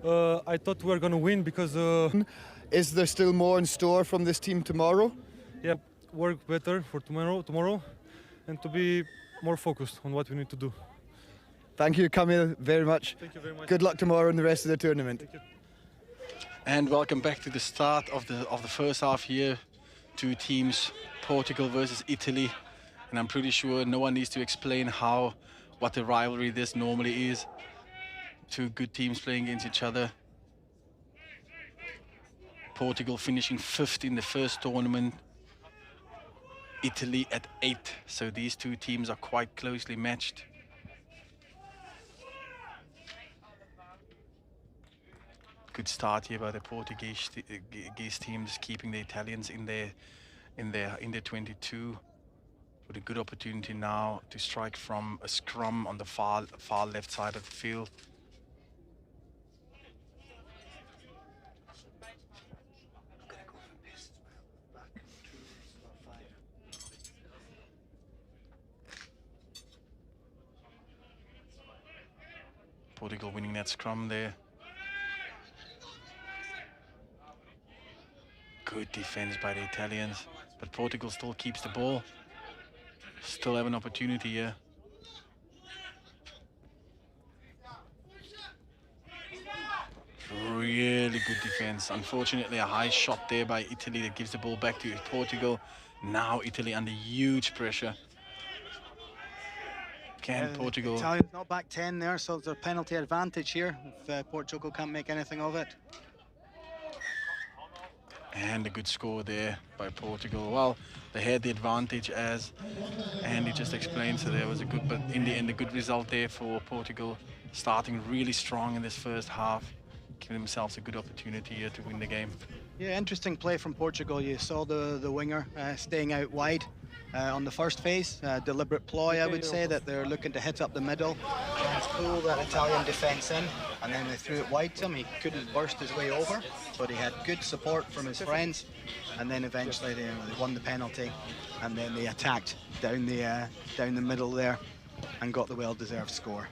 I thought we were going to win because, Is there still more in store from this team tomorrow? yeah, work better for tomorrow, and to be more focused on what we need to do. Thank you, Camille, very much. Thank you very much. Good luck tomorrow and the rest of the tournament. Thank you. And welcome back to the start of the first half here. Two teams, Portugal versus Italy. And I'm pretty sure no one needs to explain what the rivalry this normally is. Two good teams playing against each other. Portugal finishing 5th in the first tournament. Italy at 8th. So these two teams are quite closely matched. Good start here by the Portuguese teams, keeping the Italians in their 22. With a good opportunity now to strike from a scrum on the far left side of the field. Portugal winning that scrum there. Good defense by the Italians, but Portugal still keeps the ball. Still have an opportunity here. Really good defense. Unfortunately, a high shot there by Italy that gives the ball back to Portugal. Now Italy under huge pressure. Can Portugal... Italians not back 10 there, so there's a penalty advantage here if Portugal can't make anything of it. And a good score there by Portugal. Well, they had the advantage, as Andy just explained, so there was a good, but in the end, a good result there for Portugal, starting really strong in this first half, giving themselves a good opportunity here to win the game. Yeah, interesting play from Portugal. You saw the winger staying out wide on the first phase. Deliberate ploy, I would say, that they're looking to hit up the middle and pull that Italian defence in, and then they threw it wide to him. He couldn't burst his way over, but he had good support from his friends, and then eventually they won the penalty, and then they attacked down the middle there and got the well-deserved score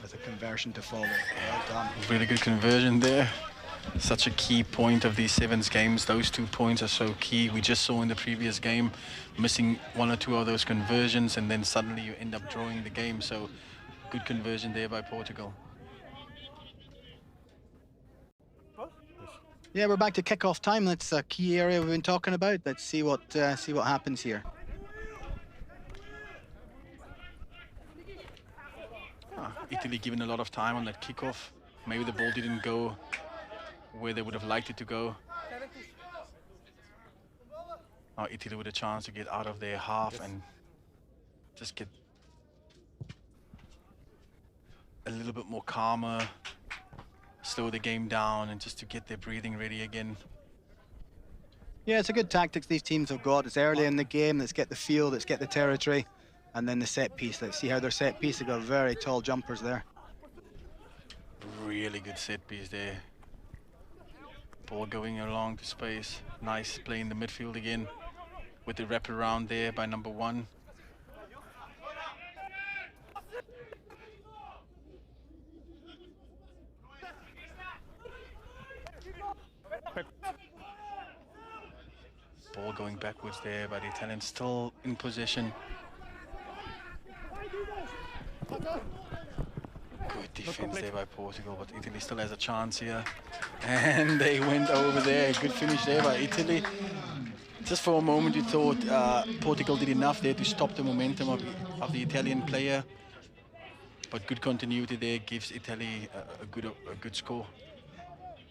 with a conversion to follow. Well done. Really good conversion there. Such a key point of these sevens games. Those 2 points are so key. We just saw in the previous game, missing 1 or 2 of those conversions, and then suddenly you end up drawing the game. So good conversion there by Portugal. Yeah, we're back to kick-off time. That's a key area we've been talking about. Let's see what happens here. Italy given a lot of time on that kickoff. Maybe the ball didn't go where they would have liked it to go. Now Italy with a chance to get out of their half and just get a little bit more calmer, slow the game down, and just to get their breathing ready again. Yeah, it's a good tactics these teams have got. It's early in the game. Let's get the field, let's get the territory, and then the set piece. Let's see how their set piece. They've got very tall jumpers there. Really good set piece there. Ball going along to space. Nice play in the midfield again with the wraparound there by number 1. Ball going backwards there by the Italians, still in possession. Good defense there by Portugal, but Italy still has a chance here. And they went over there. Good finish there by Italy. Just for a moment you thought Portugal did enough there to stop the momentum of the Italian player. But good continuity there gives Italy a good score.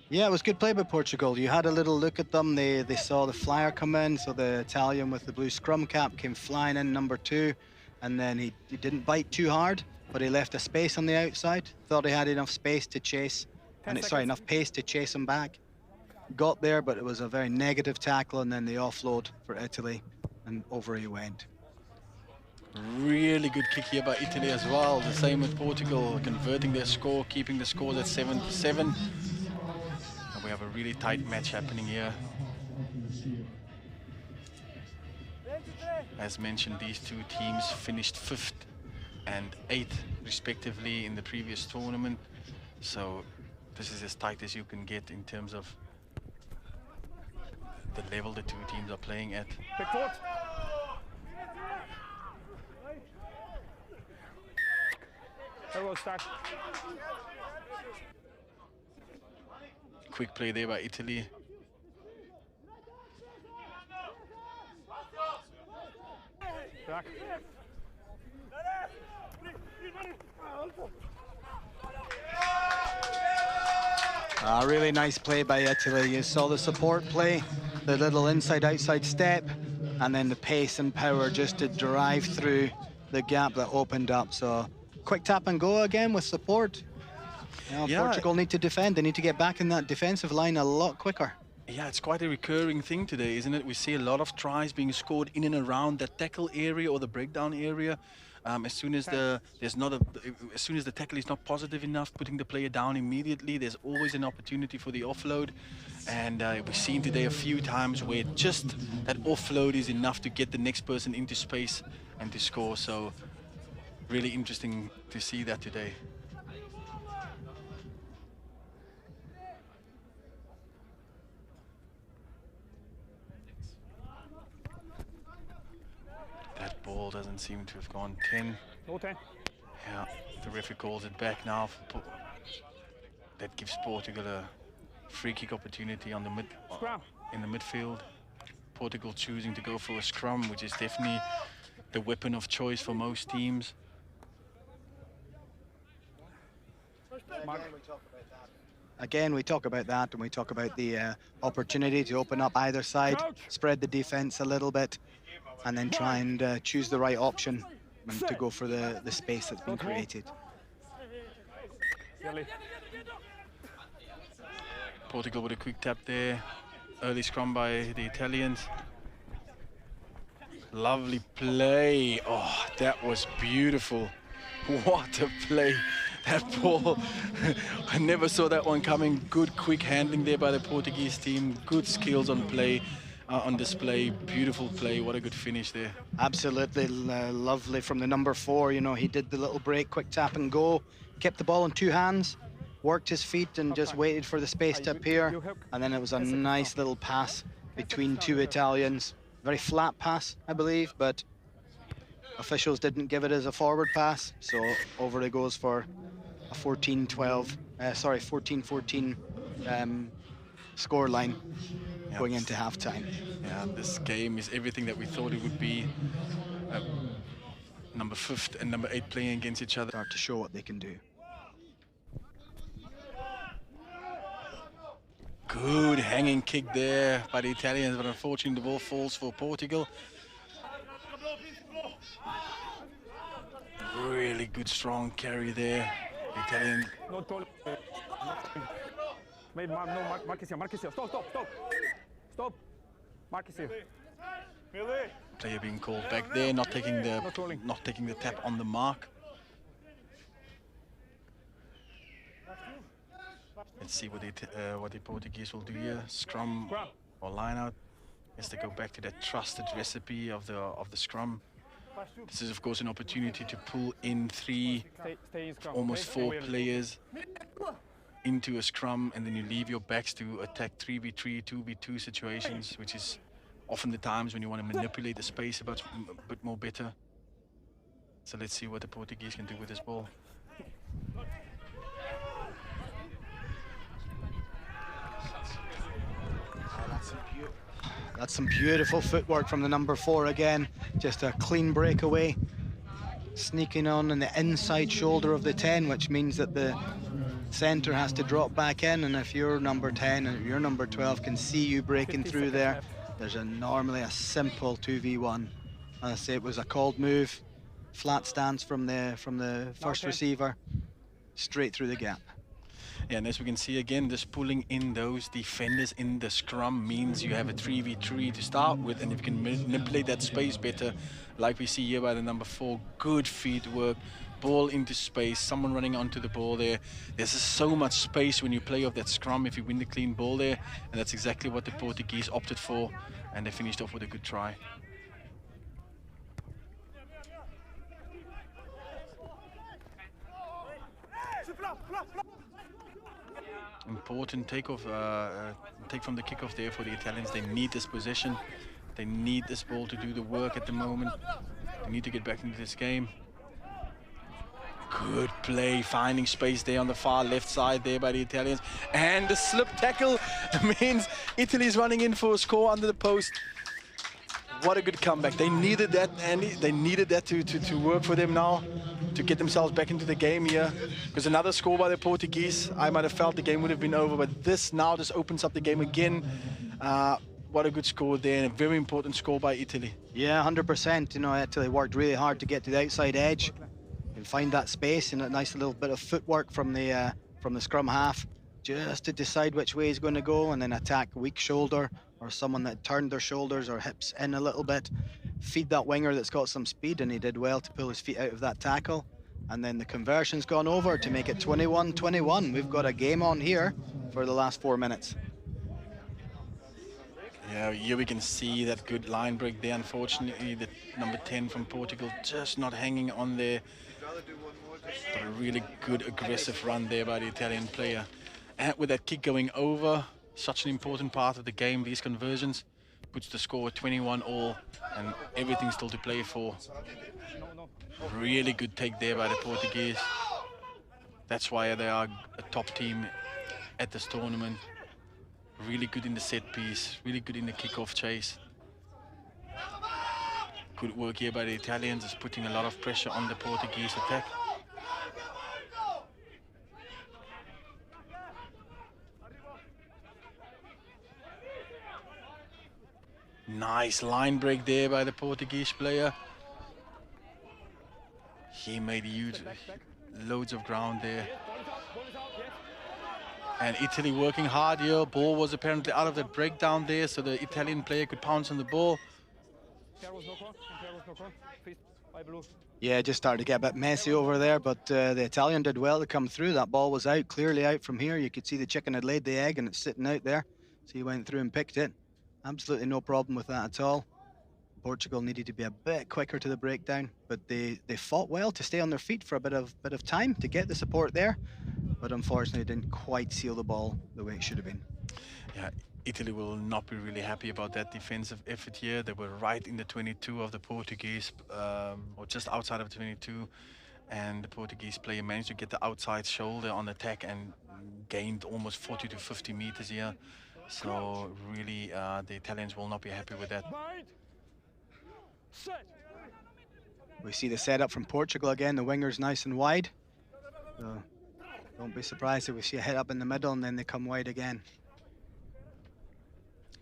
Yeah, it was good play by Portugal. You had a little look at them. They saw the flyer come in, so the Italian with the blue scrum cap came flying in, number 2, and then he didn't bite too hard, but he left a space on the outside. Thought he had enough space to chase, enough pace to chase him back. Got there, but it was a very negative tackle, and then the offload for Italy, and over he went. Really good kick here by Italy as well. The same with Portugal, converting their score, keeping the scores at 7-7. We have a really tight match happening here. As mentioned, these two teams finished 5th and 8th respectively in the previous tournament. So this is as tight as you can get in terms of the level the two teams are playing at. Pick forward. There we go, start. Quick play there by Italy. Back. Really nice play by Italy. You saw the support play, the little inside-outside step, and then the pace and power just to drive through the gap that opened up. So quick tap and go again with support. Yeah. Portugal need to defend. They need to get back in that defensive line a lot quicker. Yeah, it's quite a recurring thing today, isn't it? We see a lot of tries being scored in and around the tackle area or the breakdown area. As soon as the tackle is not positive enough, putting the player down immediately, there's always an opportunity for the offload. And we've seen today a few times where just that offload is enough to get the next person into space and to score. So really interesting to see that today. That ball doesn't seem to have gone 10. No 10. Yeah, the referee calls it back now. That gives Portugal a free kick opportunity on the in the midfield. Portugal choosing to go for a scrum, which is definitely the weapon of choice for most teams. Again, we talk about that, and we talk about the opportunity to open up either side, spread the defense a little bit, and then try and choose the right option and to go for the space that's been created. Portugal with a quick tap there. Early scrum by the Italians. Lovely play. Oh, that was beautiful. What a play. That ball, I never saw that one coming. Good quick handling there by the Portuguese team. Good skills on play, on display. Beautiful play. What a good finish there. Absolutely lovely from the number 4. You know, he did the little break, quick tap and go. Kept the ball in 2 hands, worked his feet and just waited for the space to appear. And then it was a nice little pass between 2 Italians. Very flat pass, I believe, but officials didn't give it as a forward pass. So over it goes for a 14-14 score line going into halftime. Yeah, this game is everything that we thought it would be. Number 5 and number 8 playing against each other. Start to show what they can do. Good hanging kick there by the Italians, but unfortunately the ball falls for Portugal. Really good strong carry there. The Italian. Stop. Marcus here. Player being called back there, not taking the tap on the mark. Let's see what the Portuguese will do here. Scrum or line out. Yes, they go back to that trusted recipe of the scrum. This is of course an opportunity to pull in 3, almost 4 players into a scrum, and then you leave your backs to attack 3v3, 2v2 situations, which is often the times when you want to manipulate the space a bit more better. So let's see what the Portuguese can do with this ball. That's some beautiful footwork from the number 4 again. Just a clean breakaway. Sneaking on the inside shoulder of the 10, which means that the centre has to drop back in, and if you're number 10 and your number 12 can see you breaking through there, there's normally a simple 2v1. As I say, it was a called move, flat stance from the first receiver, straight through the gap. Yeah, and as we can see again, just pulling in those defenders in the scrum means you have a 3v3 to start with, and if you can manipulate that space better, like we see here by the number 4, good feet work, ball into space, someone running onto the ball there. There's just so much space when you play off that scrum if you win the clean ball there, and that's exactly what the Portuguese opted for, and they finished off with a good try. Important take from the kickoff there for the Italians. They need this possession. They need this ball to do the work at the moment. They need to get back into this game. Good play, finding space there on the far left side there by the Italians. And the slip tackle means Italy's running in for a score under the post. What a good comeback. They needed that, Andy. They needed that to work for them now, to get themselves back into the game here. Because another score by the Portuguese, I might have felt the game would have been over, but this now just opens up the game again. What a good score there, and a very important score by Italy. Yeah, 100%. You know, Italy worked really hard to get to the outside edge and find that space, and a nice little bit of footwork from the scrum half, just to decide which way he's going to go, and then attack weak shoulder or someone that turned their shoulders or hips in a little bit. Feed that winger that's got some speed, and he did well to pull his feet out of that tackle. And then the conversion's gone over to make it 21-21. We've got a game on here for the last 4 minutes. Yeah, here we can see that good line break there. Unfortunately, the number 10 from Portugal just not hanging on there. But a really good aggressive run there by the Italian player. And with that kick going over, such an important part of the game, these conversions, puts the score at 21-all, and everything still to play for. Really good take there by the Portuguese. That's why they are a top team at this tournament. Really good in the set piece, really good in the kickoff chase. Good work here by the Italians, is putting a lot of pressure on the Portuguese attack. Nice line break there by the Portuguese player. He made huge, loads of ground there. And Italy working hard here. Ball was apparently out of the breakdown there, so the Italian player could pounce on the ball. Yeah, just started to get a bit messy over there, but the Italian did well to come through. That ball was out, clearly out from here. You could see the chicken had laid the egg and it's sitting out there. So he went through and picked it. Absolutely no problem with that at all. Portugal needed to be a bit quicker to the breakdown, but they fought well to stay on their feet for a bit of time to get the support there, but unfortunately didn't quite seal the ball the way it should have been. Yeah, Italy will not be really happy about that defensive effort here. They were right in the 22 of the Portuguese, or just outside of 22, and the Portuguese player managed to get the outside shoulder on attack and gained almost 40 to 50 meters here. So really, the Italians will not be happy with that. We see the setup from Portugal again. The winger's nice and wide. So don't be surprised if we see a hit up in the middle and then they come wide again.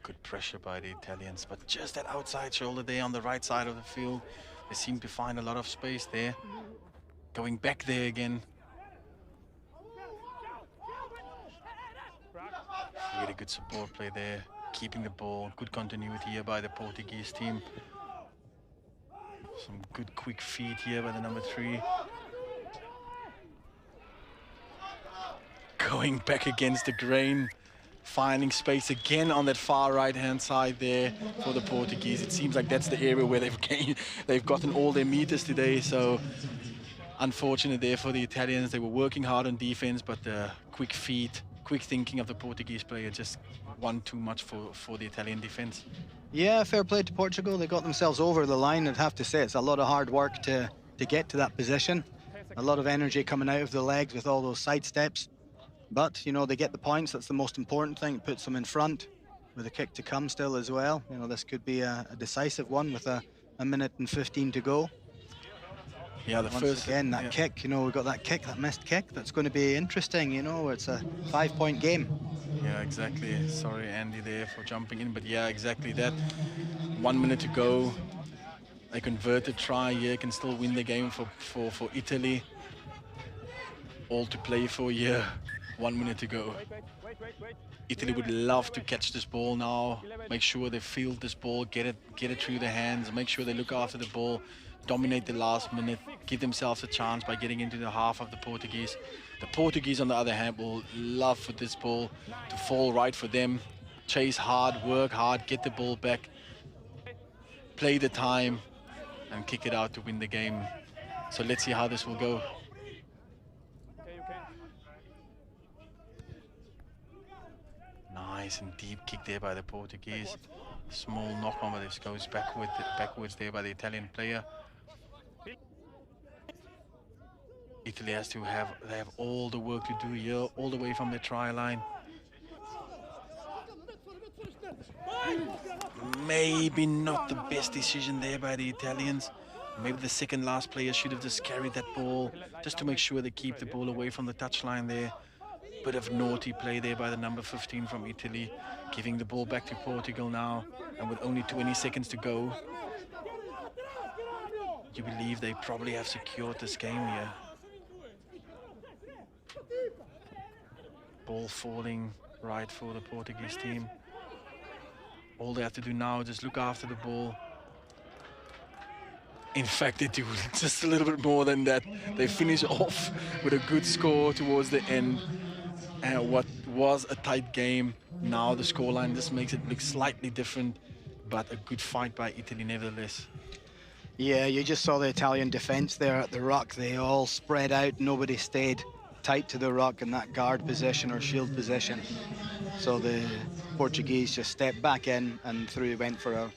Good pressure by the Italians, but just that outside shoulder there on the right side of the field. They seem to find a lot of space there. Going back there again. Really good support play there, keeping the ball. Good continuity here by the Portuguese team. Some good quick feed here by the number 3. Going back against the grain, finding space again on that far right-hand side there for the Portuguese. It seems like that's the area where they've gotten all their meters today. So unfortunate there for the Italians. They were working hard on defense, but the quick feed, quick thinking of the Portuguese player just won too much for the Italian defense. Yeah, fair play to Portugal. They got themselves over the line. I'd have to say it's a lot of hard work to get to that position. A lot of energy coming out of the legs with all those side steps. But, you know, they get the points. That's the most important thing. It puts them in front with a kick to come still as well. You know, this could be a decisive one with a minute and 15 to go. Yeah, the first again, that kick, you know, we got that kick, that missed kick. That's going to be interesting, you know. It's a 5-point game. Yeah, exactly. Sorry, Andy, there for jumping in, but yeah, exactly that. 1 minute to go. A converted try here can still win the game for Italy. All to play for here. 1 minute to go. Italy would love to catch this ball now. Make sure they field this ball, get it through their hands. Make sure they look after the ball. Dominate the last minute, give themselves a chance by getting into the half of the Portuguese. The Portuguese, on the other hand, will love for this ball to fall right for them. Chase hard, work hard, get the ball back, play the time, and kick it out to win the game. So let's see how this will go. Nice and deep kick there by the Portuguese. Small knock on, but this goes backwards there by the Italian player. Italy has to have all the work to do here, all the way from the try line. Maybe not the best decision there by the Italians. Maybe the second last player should have just carried that ball, just to make sure they keep the ball away from the touchline there. Bit of naughty play there by the number 15 from Italy, giving the ball back to Portugal now, and with only 20 seconds to go. You believe they probably have secured this game here. Ball falling right for the Portuguese team. All they have to do now is just look after the ball. In fact, they do just a little bit more than that. They finish off with a good score towards the end. And what was a tight game, now the scoreline just makes it look slightly different, but a good fight by Italy nevertheless. Yeah, you just saw the Italian defence there at the ruck. They all spread out, nobody stayed tight to the ruck in that guard position or shield position. So the Portuguese just stepped back in and went for a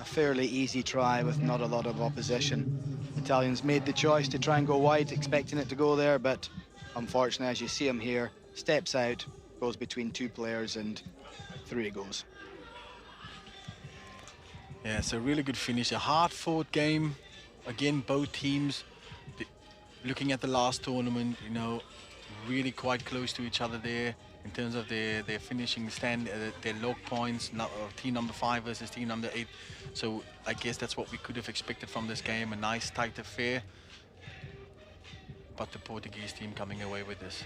fairly easy try with not a lot of opposition. Italians made the choice to try and go wide, expecting it to go there, but unfortunately, as you see him here, steps out, goes between two players, and through it goes. Yeah, it's a really good finish. A hard-fought game. Again, both teams, looking at the last tournament, you know, really quite close to each other there in terms of their finishing stand, their log points, team number 5 versus team number 8. So I guess that's what we could have expected from this game, a nice tight affair. But the Portuguese team coming away with this.